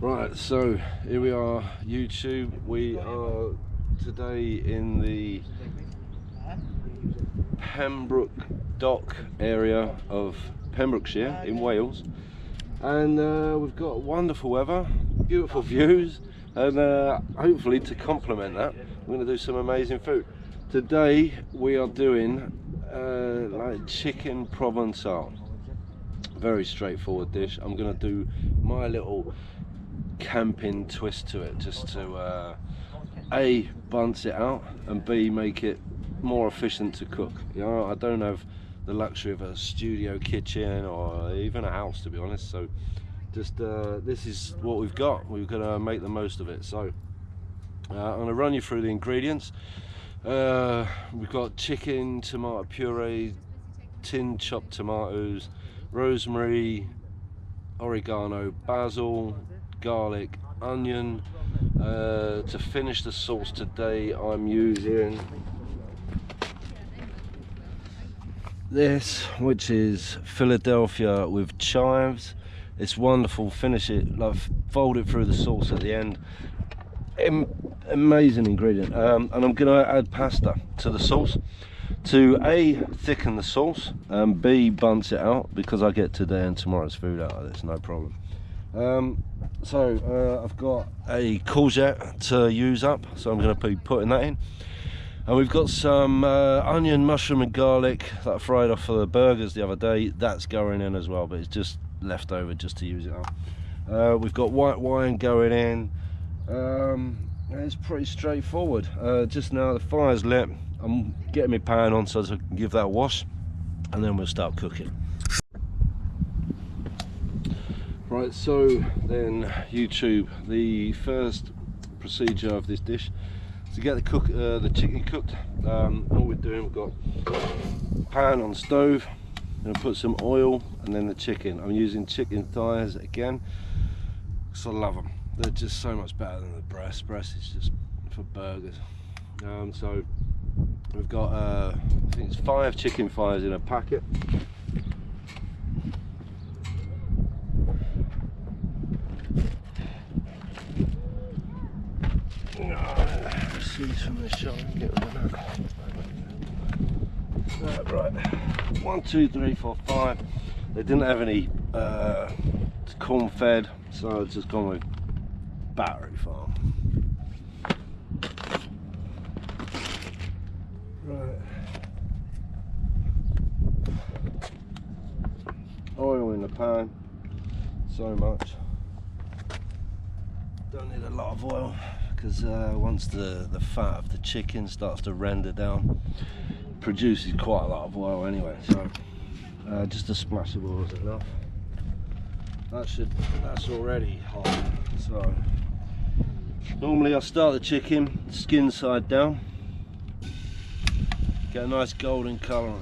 Right, so here we are, YouTube. We are today in the Pembroke Dock area of Pembrokeshire in Wales, and we've got wonderful weather, beautiful views, and hopefully to complement that we're going to do some amazing food. Today we are doing like chicken provencale. Very straightforward dish. I'm going to do my little camping twist to it, just to A, bunce it out, and B, make it more efficient to cook. You know, I don't have the luxury of a studio kitchen or even a house, to be honest, so just this is what we've got. We're gonna make the most of it. So I'm gonna run you through the ingredients. We've got chicken, tomato puree, tin chopped tomatoes, rosemary, oregano, basil, garlic, onion. To finish the sauce today, I'm using this, which is Philadelphia with chives. It's wonderful. Finish it, like fold it through the sauce at the end. Amazing ingredient. And I'm gonna add pasta to the sauce to A, thicken the sauce, and B, bunce it out, because I get today and tomorrow's food out of this, no problem. So I've got a courgette to use up, so I'm going to be putting that in, and we've got some onion, mushroom and garlic that I fried off for the burgers the other day. That's going in as well, but it's just left over just to use it up. We've got white wine going in. It's pretty straightforward. Just now the fire's lit, I'm getting my pan on so I can give that a wash, and then we'll start cooking. Right, so then YouTube, the first procedure of this dish is to get the chicken cooked. All we're doing, we've got pan on stove, I'm going to put some oil, and then the chicken. I'm using chicken thighs again because I love them. They're just so much better than the breast. Breast is just for burgers. So we've got I think it's 5 chicken thighs in a packet. From the shop, get rid of that. Right, 1, 2, 3, 4, 5. They didn't have any corn fed, so it's just gone with battery farm. Right, oil in the pan, so much. Don't need a lot of oil, because once the fat of the chicken starts to render down, it produces quite a lot of oil anyway, so just a splash of oil is enough. That's already hot. So normally I start the chicken skin side down, get a nice golden colour on it.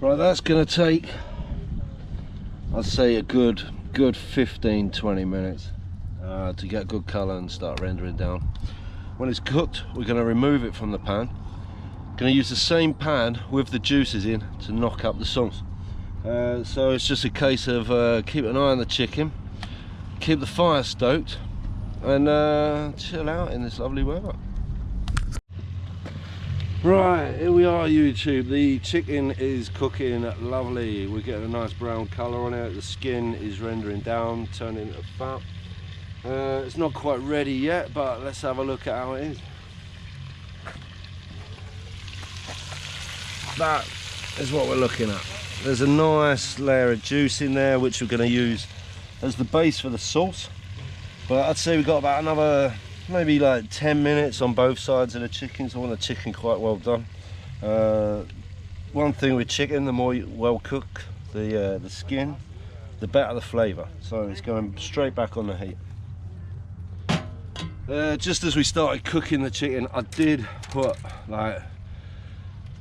Right, that's going to take, I'd say, a good 15-20 minutes to get good colour and start rendering down. When it's cooked, we're going to remove it from the pan. Going to use the same pan with the juices in to knock up the sauce. So it's just a case of keep an eye on the chicken, keep the fire stoked, and chill out in this lovely weather. Right, here we are, YouTube. The chicken is cooking lovely. We're getting a nice brown colour on it. The skin is rendering down, turning into fat. It's not quite ready yet, but let's have a look at how it is. That is what we're looking at. There's a nice layer of juice in there, which we're going to use as the base for the sauce. But I'd say we've got about another maybe like 10 minutes on both sides of the chicken, so I want the chicken quite well done. One thing with chicken, the more well cooked the skin, the better the flavour. So it's going straight back on the heat. Just as we started cooking the chicken, I did put like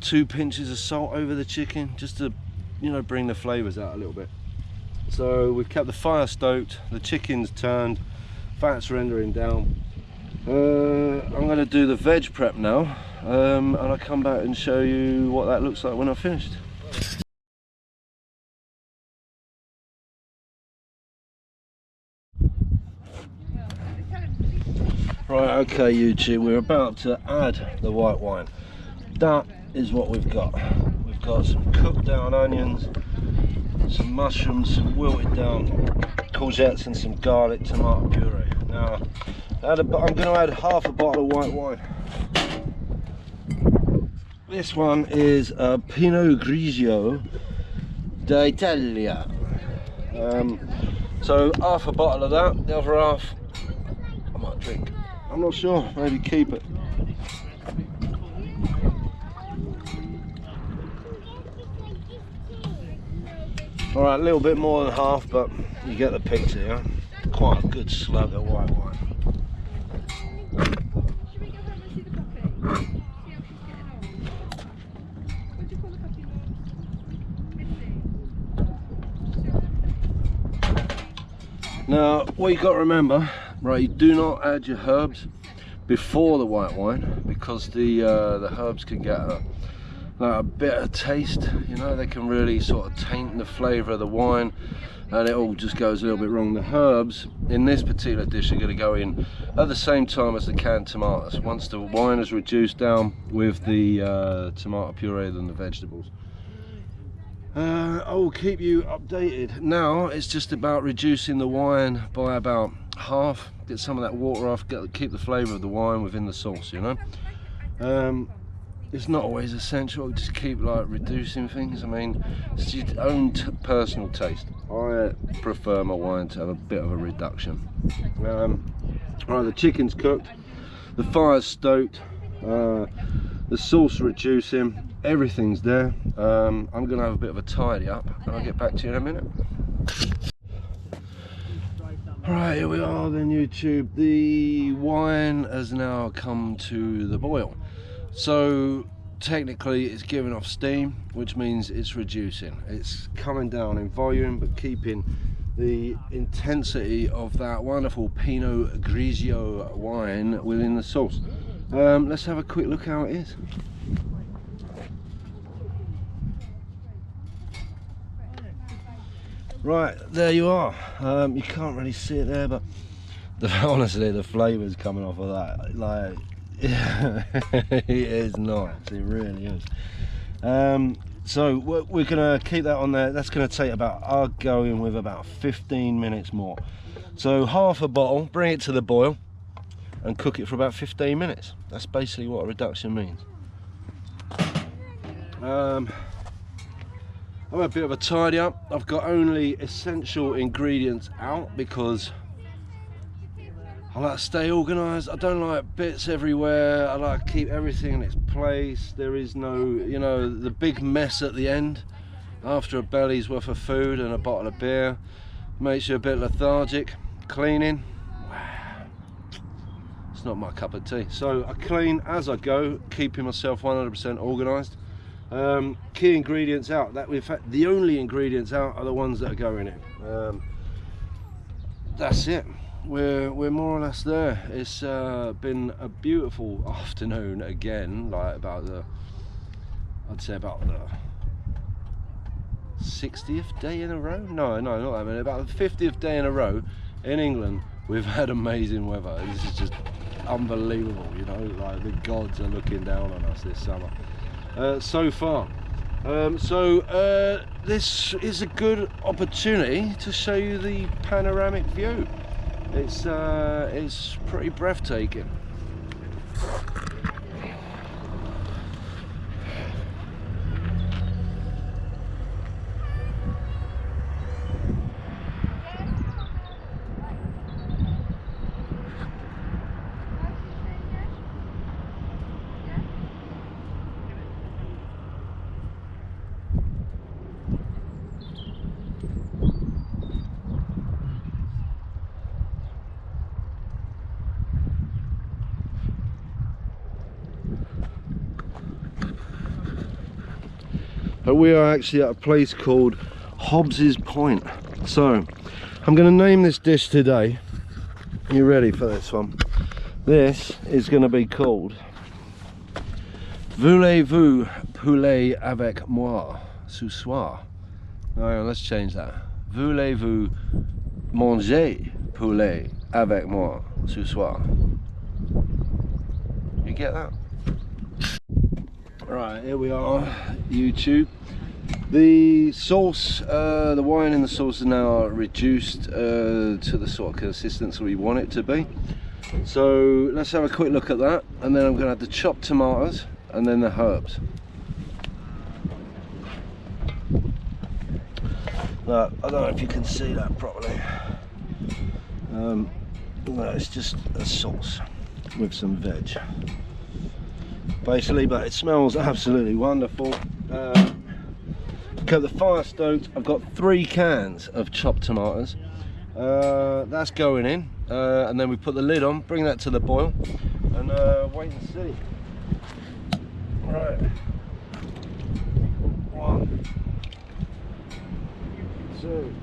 2 pinches of salt over the chicken, just to, you know, bring the flavours out a little bit. So we've kept the fire stoked, the chicken's turned, fat's rendering down. I'm going to do the veg prep now, and I'll come back and show you what that looks like when I've finished. Right, okay YouTube, we're about to add the white wine. That is what we've got. We've got some cooked down onions, some mushrooms, some wilted down courgettes and some garlic tomato puree. Now, I'm going to add half a bottle of white wine. This one is a Pinot Grigio d'Italia. So half a bottle of that, the other half I might drink. I'm not sure, maybe keep it. Alright, a little bit more than half, but you get the picture, yeah? Quite a good slug of white wine. Now, what you've got to remember, right, you do not add your herbs before the white wine, because the herbs can get a bitter taste, you know, they can really sort of taint the flavour of the wine, and it all just goes a little bit wrong. The herbs in this particular dish are going to go in at the same time as the canned tomatoes, once the wine is reduced down with the tomato puree and the vegetables. I will keep you updated. Now it's just about reducing the wine by about half, get some of that water off, keep the flavour of the wine within the sauce, you know. It's not always essential, just keep like reducing things. I mean, it's your own personal taste. I prefer my wine to have a bit of a reduction. Right, the chicken's cooked, the fire's stoked, the sauce reducing, everything's there. I'm going to have a bit of a tidy up and I'll get back to you in a minute. Right, here we are then YouTube. The wine has now come to the boil. So technically it's giving off steam, which means it's reducing. It's coming down in volume but keeping the intensity of that wonderful Pinot Grigio wine within the sauce. Let's have a quick look how it is. Right, there you are. You can't really see it there, but honestly the flavour's coming off of that, like, it is nice, it really is. So we're gonna keep that on there. That's gonna take about, I'll go in with about 15 minutes more. So half a bottle, bring it to the boil and cook it for about 15 minutes. That's basically what a reduction means. I'm a bit of a tidy up. I've got only essential ingredients out because I like to stay organised. I don't like bits everywhere. I like to keep everything in its place. There is no, you know, the big mess at the end after a belly's worth of food and a bottle of beer makes you a bit lethargic. Cleaning, it's not my cup of tea. So I clean as I go, keeping myself 100% organised. Key ingredients out. That, in fact, the only ingredients out are the ones that are going in. That's it. We're more or less there. It's been a beautiful afternoon again, like about the, I'd say about the 60th day in a row. No, not that many. About the 50th day in a row in England. We've had amazing weather. This is just unbelievable, you know, like the gods are looking down on us this summer. So far. This is a good opportunity to show you the panoramic view. It's pretty breathtaking. but we are actually at a place called Hobbs's Point. So I'm going to name this dish today. You ready for this one? This is going to be called voulez vous poulet avec moi ce soir. Alright, let's change that. Voulez vous manger poulet avec moi ce soir? You get that? Right, here we are, YouTube. The sauce, the wine in the sauce is now reduced to the sort of consistency we want it to be. So let's have a quick look at that, and then I'm going to have the chopped tomatoes and then the herbs. Now, I don't know if you can see that properly. No, it's just a sauce with some veg. Basically, but it smells absolutely wonderful. Kept the fire stoked. I've got 3 cans of chopped tomatoes. That's going in, and then we put the lid on, bring that to the boil, and wait and see. Right. 1, 2,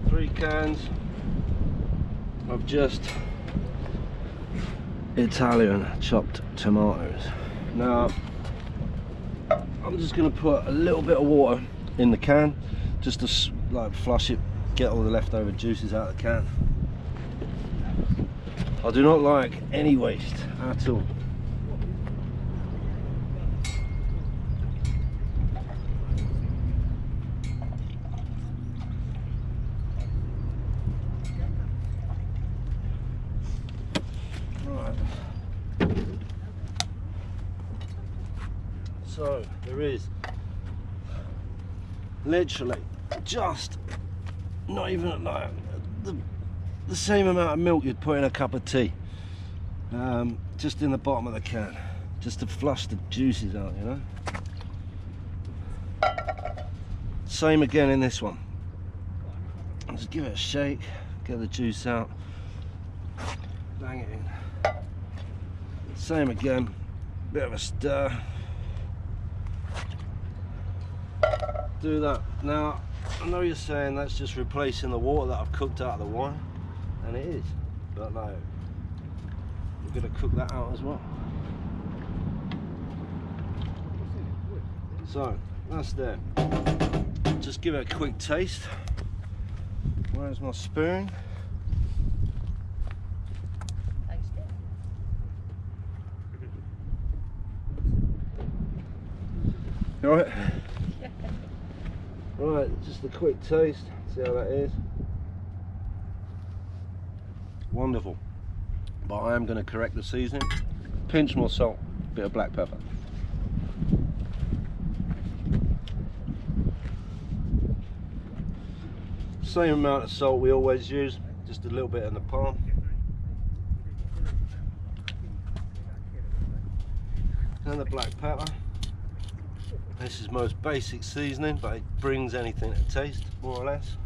3 cans of just Italian chopped tomatoes. Now I'm just going to put a little bit of water in the can just to like flush it, get all the leftover juices out of the can. I do not like any waste at all. So there is literally just not even like the same amount of milk you'd put in a cup of tea, just in the bottom of the can, just to flush the juices out, you know. Same again in this one. Just give it a shake, get the juice out, bang it in. Same again, bit of a stir. Do that. Now I know you're saying that's just replacing the water that I've cooked out of the wine, and it is, but like we're going to cook that out as well. So that's there. Just give it a quick taste. Where's my spoon? You alright? Right, just a quick taste, see how that is. Wonderful. But I am going to correct the seasoning. Pinch more salt, bit of black pepper. Same amount of salt we always use, just a little bit in the palm. And the black pepper. This is most basic seasoning, but it brings anything to taste, more or less.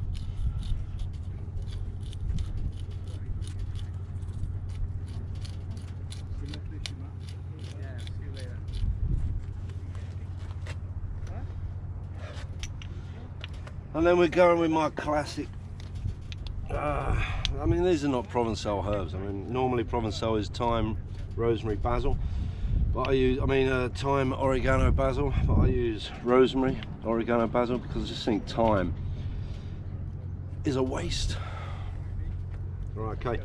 And then we're going with my classic, I mean these are not Provençal herbs. I mean normally Provençal is thyme, rosemary, basil. But I use, thyme, oregano, basil, but I use rosemary, oregano, basil because I just think thyme is a waste. Right, okay.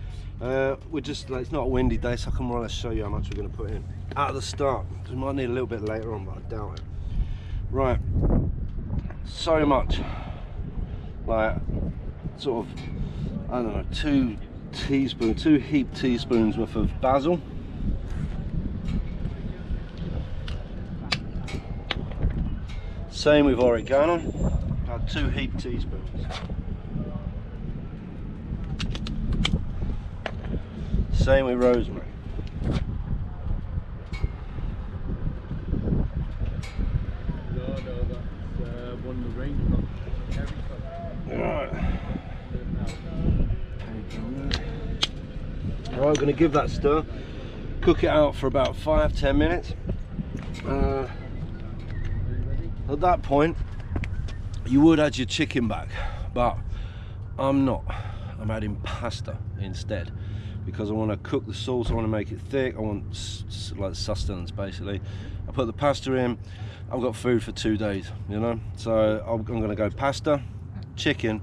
We're just, it's not a windy day, so I can more or less show you how much we're going to put in at the start. We might need a little bit later on, but I doubt it. Right, so much, like sort of, I don't know, 2 heaped teaspoons worth of basil. Same with oregano, about 2 heaped teaspoons. Same with rosemary. No, that's one of the range. Right, I'm going to give that a stir, cook it out for about 5-10 minutes, At that point, you would add your chicken back, but I'm not. I'm adding pasta instead because I want to cook the sauce. I want to make it thick. I want like sustenance basically. I put the pasta in. I've got food for 2 days, you know. So I'm going to go pasta, chicken,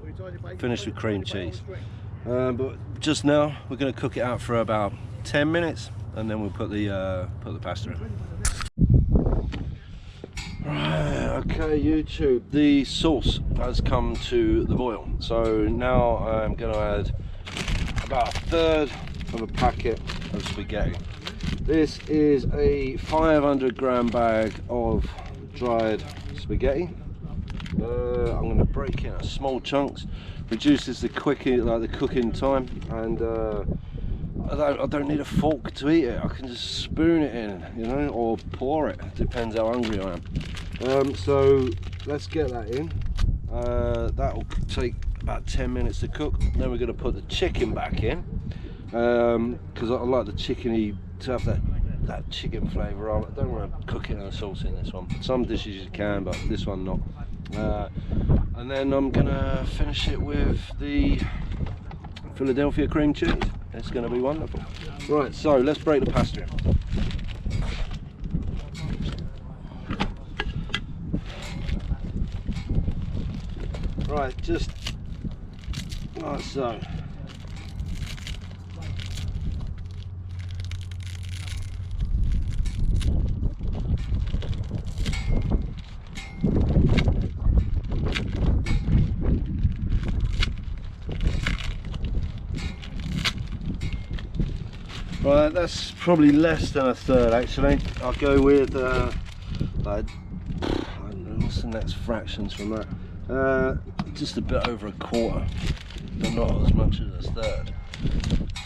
finished with cream cheese. But just now we're going to cook it out for about 10 minutes, and then we'll put the pasta in. Right, okay, YouTube, the sauce has come to the boil, so now I'm going to add about 1/3 of a packet of spaghetti. This is a 500-gram bag of dried spaghetti. I'm going to break it into small chunks, reduces the cooking time, and I don't need a fork to eat it. I can just spoon it in, you know, or pour it. Depends how hungry I am. So let's get that in. That will take about 10 minutes to cook. Then we're going to put the chicken back in because I like the chickeny to have that chicken flavour on. I don't want to cook it in a sauce in this one. Some dishes you can, but this one not. And then I'm going to finish it with the Philadelphia cream cheese. It's going to be wonderful. Right, so let's break the pasta in. Right, just like so. Right, that's probably less than 1/3 actually. I'll go with like, I don't know, what's the next fractions from that? Just a bit over 1/4, but not as much as 1/3.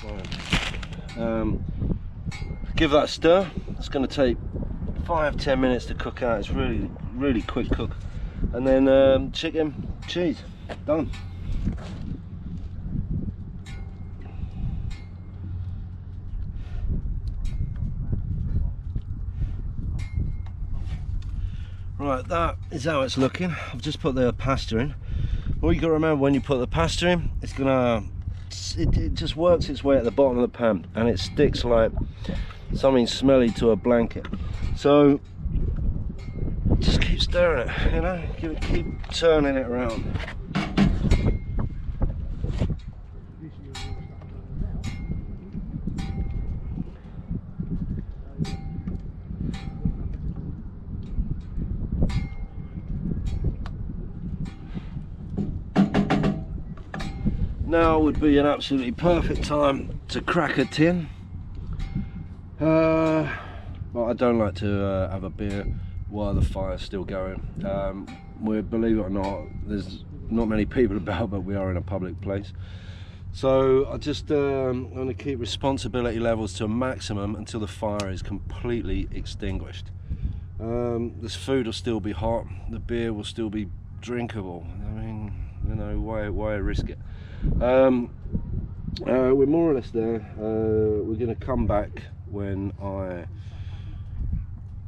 Right. Give that a stir. It's going to take 5-10 minutes to cook out. It's really quick cook. And then chicken, cheese, done. Right, that is how it's looking. I've just put the pasta in. All you got to remember when you put the pasta in, it's gonna, it just works its way at the bottom of the pan, and it sticks like something smelly to a blanket. So just keep stirring it, you know, keep turning it around. Now would be an absolutely perfect time to crack a tin. Well, I don't like to have a beer while the fire's still going. Believe it or not, there's not many people about, but we are in a public place. So I just want to keep responsibility levels to a maximum until the fire is completely extinguished. This food will still be hot, the beer will still be drinkable. I mean, you know, why risk it? We're more or less there. We're going to come back when I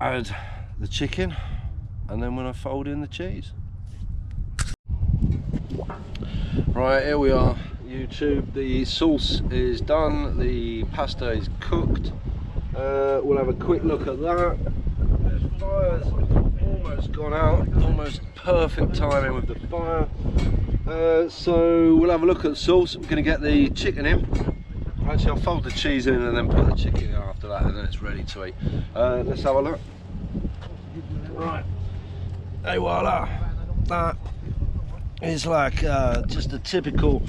add the chicken, and then when I fold in the cheese. Right, here we are, YouTube. The sauce is done, the pasta is cooked. We'll have a quick look at that. The fire's almost gone out, almost perfect timing with the fire. So we'll have a look at the sauce. I'm going to get the chicken in. Actually, I'll fold the cheese in and then put the chicken in after that, and then it's ready to eat. Let's have a look. Right, hey voila, that is like just a typical,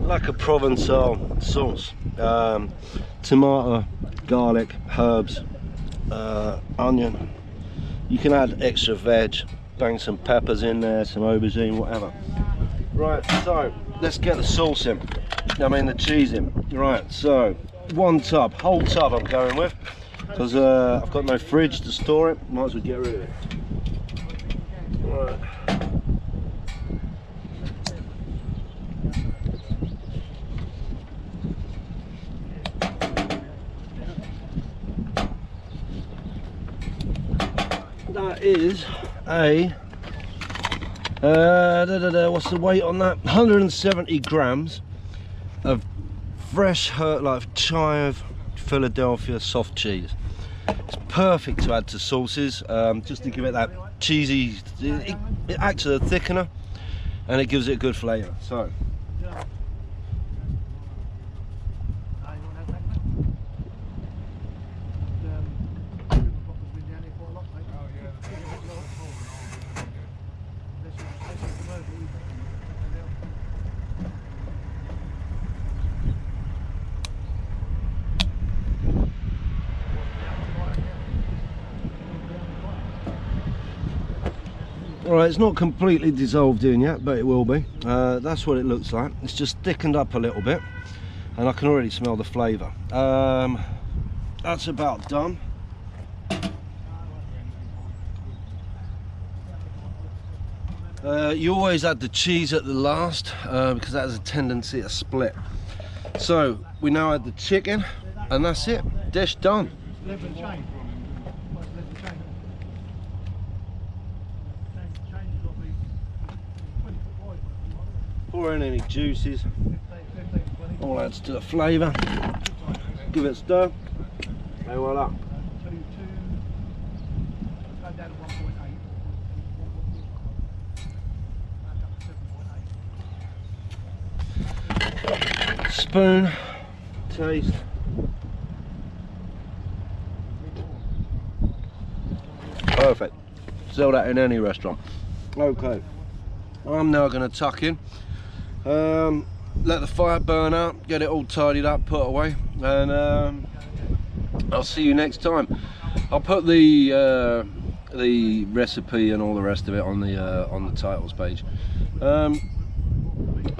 like a provencale sauce. Tomato, garlic, herbs, onion. You can add extra veg, bang some peppers in there, some aubergine, whatever. Right, so let's get the sauce in. I mean the cheese in. Right, so 1 tub, whole tub I'm going with, because I've got no fridge to store it. Might as well get rid of it. Right. That is a what's the weight on that? 170 grams of fresh like chive Philadelphia soft cheese. It's perfect to add to sauces, just to give it that cheesy, it acts as a thickener and it gives it a good flavour. So alright, it's not completely dissolved in yet, but it will be. That's what it looks like. It's just thickened up a little bit and I can already smell the flavour. That's about done. You always add the cheese at the last because that has a tendency to split. So we now add the chicken and that's it. Dish done. Pour in any juices, all adds to the flavour. Give it a stir, and voila. Spoon, taste. Perfect. Sell that in any restaurant. Okay, I'm now going to tuck in. Let the fire burn out, get it all tidied up, put away, and I'll see you next time. I'll put the recipe and all the rest of it on the titles page.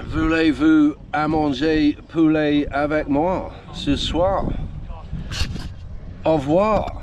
Voulez vous manger poulet avec moi ce soir? Au revoir.